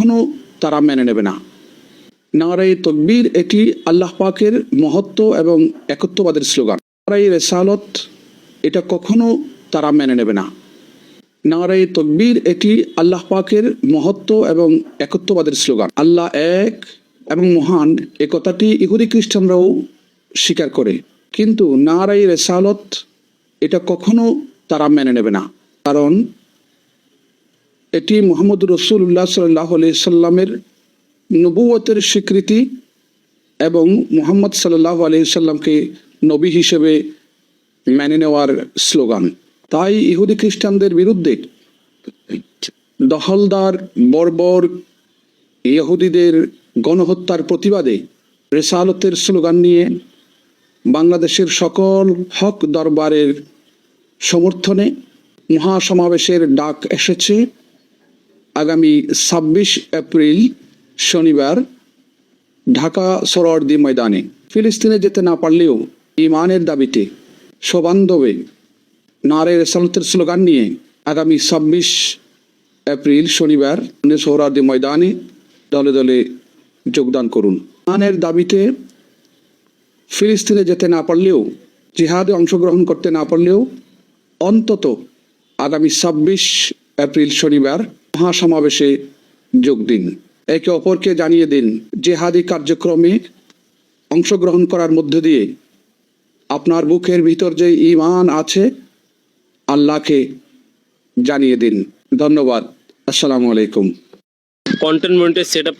কখনো তারা মেনে নেবে না। নারায়ে তাকবীর এটি আল্লাহ পাকের মহত্ব এবং একত্ববাদের স্লোগান। নারায়ে রিসালাত এটা কখনো তারা মেনে নেবে না। নারায়ে তাকবীর এটি আল্লাহ পাকের মহত্ব এবং একত্ববাদের স্লোগান। আল্লাহ এক এবং মহান এ কথাটি ইহুদি খ্রিস্টানরাও স্বীকার করে, কিন্তু নারায়ে রিসালাত এটা কখনো তারা মেনে নেবে না, কারণ এটি মুহাম্মদ রাসূলুল্লাহ সাল্লাল্লাহু আলাইহি সাল্লামের নবুয়তের স্বীকৃতি এবং মুহাম্মদ সাল্লাল্লাহু আলাইহি সাল্লামকে নবী হিসেবে মেনে নেওয়ার স্লোগান। তাই ইহুদি খ্রিস্টানদের বিরুদ্ধে দখলদার বর্বর ইহুদিদের গণহত্যার প্রতিবাদে রিসালাতের স্লোগান নিয়ে বাংলাদেশের সকল হক দরবারের সমর্থনে মহাসমাবেশের ডাক এসেছে আগামী ২৬ এপ্রিল শনিবার ঢাকা সোহরাওয়ার্দী ময়দানে। ফিলিস্তিনে যেতে না পারলেও ইমানের দাবিতে সবান্ধবে নারায়ে রিসালাতের স্লোগান নিয়ে আগামী ২৬ এপ্রিল শনিবার সোহরাওয়ার্দী ময়দানে দলে দলে যোগদান করুন। ইমানের দাবিতে ফিলিস্তিনে যেতে না পারলেও, জিহাদে অংশগ্রহণ করতে না পারলেও অন্তত আগামী ২৬ এপ্রিল শনিবার মহাসমাবেশে যোগ দিন। একে অপরকে জানিয়ে দিন, জিহাদি কার্যক্রমে অংশগ্রহণ করার মধ্য দিয়ে আপনার বুকের ভিতর যে ঈমান আছে আল্লাহকে জানিয়ে দিন। ধন্যবাদ। আসসালামু আলাইকুম। কন্টেনমেন্টের সেটআপ